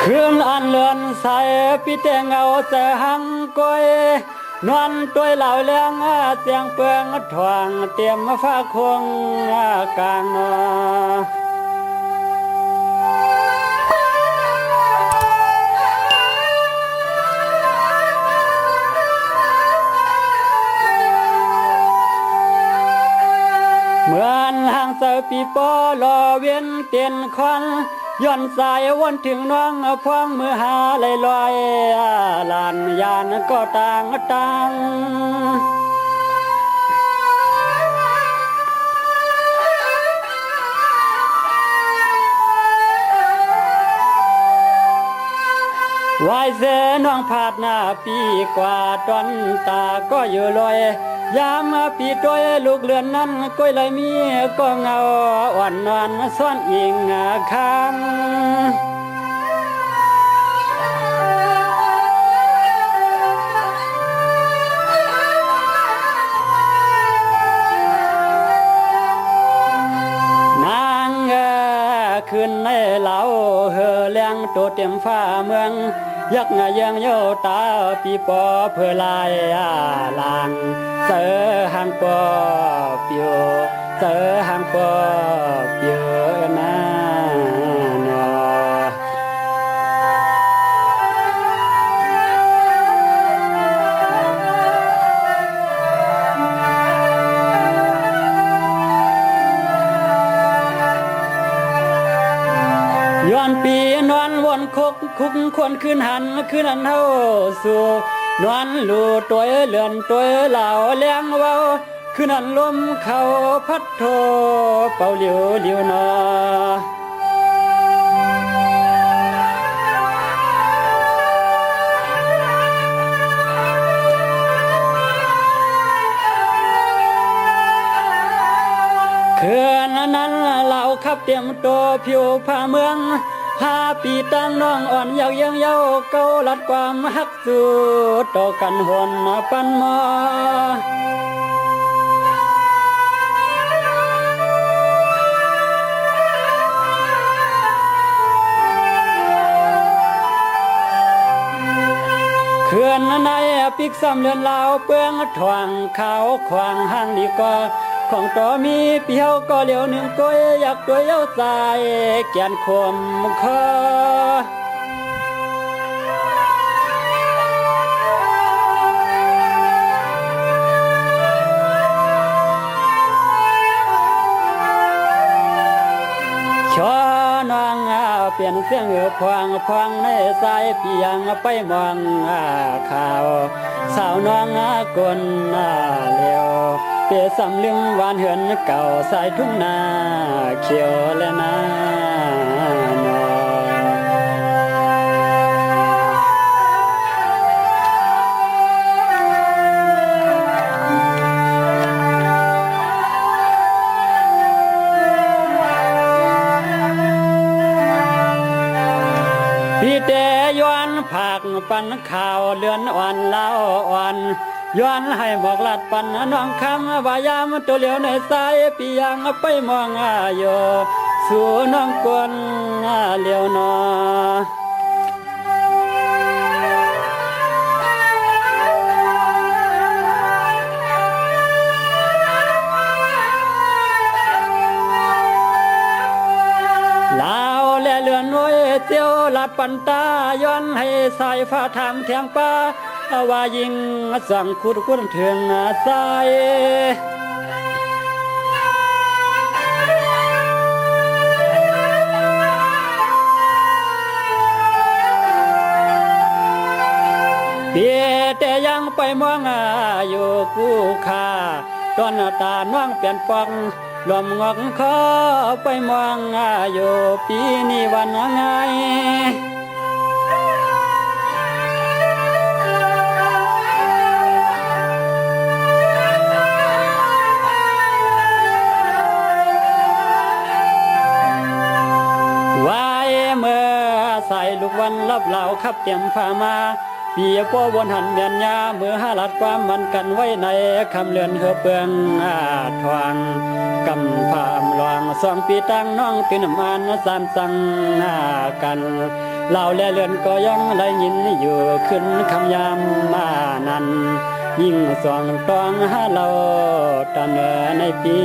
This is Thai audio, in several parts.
คืนอันเลือนใสพี่แต่งเอาแต่หังก้อยนวลตัวเหล่าเลี้ยงเสียงเปืองทวงเตรียมมาฟ้าคงกลางนอเหมือนหางเสือปีปอรอเวียนเตียนควันย้อนสายวนถึงน้องพวงมือหาลอยลานยานก็ต่างวายเสน้องผาดหน้าปีกว่าตอนตาก็อยู่ลอยยามปีตัวลูกเรือนนั้นก้อยเลยมีก็เงาอ่อนนวลซ่อนอิงข้างนางขึ้นในเหล่าเฮอเลี้ยงตัวเต็มฟ้าเมืองยักษ์ยังโยตาปีปอเพื่อลายลางเสือหางปอเปียวเสือหางปอเปียวนาเนาะย้อนปีนอนวนคุกคนขึ้นหันขึ้นอันเท่าสู่นวลลู่ตัวเลือนตัวเหล่าเลี้ยงเว้าขึ้นอันลมเขาพัดโทเป่าเหลียวนอคืนนั้นเราขับเตรียมตัวผิวผ้าเมือง5 ปีตั้งน้องอ่อนอยากยังเย้าเก้าลัดความฮักสู่ต่อกันหนปันมอเขื่อนในปิกซ้ำเลือนลาวเปื้องทวงขาวขวางห้างดีกว่าของต่อมีเปียวก็เหลียวหนึ่งก้อยอยากตัวเย้าสายแก่นคมคอชอนางเปลี่ยนเสียงพวงในสายเพียงไปมองข่าวสาวนางกลเลี้ยวเปียสำลึงหวานเหือนเก่าสายทุ่งนาเขียวและนาหนอพี่แต่ย้อนผักปันข่าวเลือนอ่อนเล่าอ่อนย้อนให้หมอกลัดปันน้องคำว่ายามตัวเหลียวในสายปียังไปมองโยสู่น้องกวนเหลียวนอลาวและเลือนน้อยเจียวลัดปันตาย้อนให้สายฟ้าทำเทียงป้าว่ายิงสั่งขุดถึงสาเปียแต่ยังไปมองอยู่กู้ค่าตอนตาน้องเปลี่ยนปองลมงอกคอไปมองอยู่ปีนี้วันไงใส่ลูกวันรับเหล่าขับเตรียมผ้ามาปีพ่อวนหันเมียนยาเมื่อหลัดความมันกันไว้ในคำเลือนเหือเปืองทวงกำพามลวง2 ปีตั้งน้องตื่นมันสามสังกัน เหล่าแลเลือนก็ยังได้ยินอยู่ขึ้นคำยามมานั้นยิ่งสวงตองหาเราตอนในปี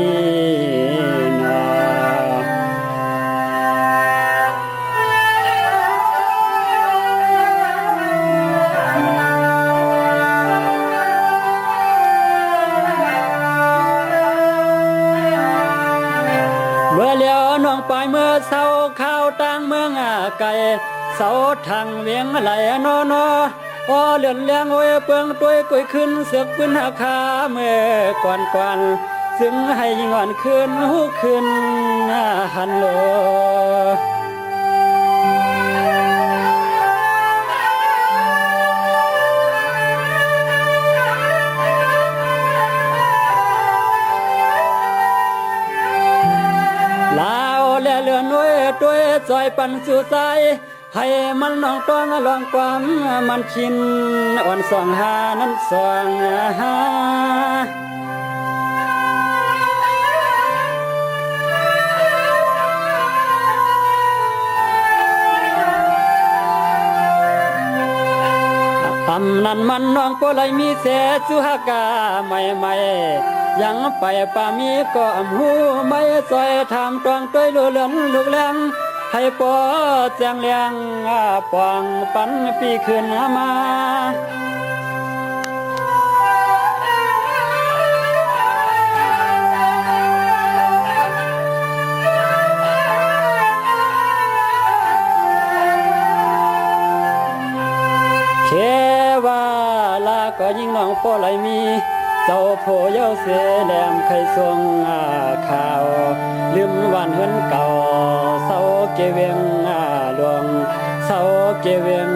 นอเมื่อเลี้ยวน้องไปเมื่อเศร้าข้าวต่างเมืองไก่เสาทางเวียงไหลนอนอเลื่อนเลี้ยงโอ้ยเปืองตัวกุยขึ้นเสือกปืนหาคาเมื่อก่อนซึ่งให้ยิ่งอ่อนขึ้นหูขึ้นหันโลลาวแลเลื่อนโอ้ยตัวจอยปันสู่ใจให้มันน้องต้องลองความมันชินอ่อนสองหานั้นสองหาทำนั้นมันน้องก็เลยมีเสียสุหากาใหม่ๆยังไปป่ามีก็อำหูไม่ซอยทำตวงตัวลูเลือนลูกแรงให้ปอแจงเลียงปองปันปีขึ้นมาเขว่าลาก็ยิ่งน้องปอไหลมีเจ้าโพเย้าเสแหลมไข่ทรงข่าวลืมวันเฮือนเก่าเศร้าเกเวงหลวงเศร้าเกเวง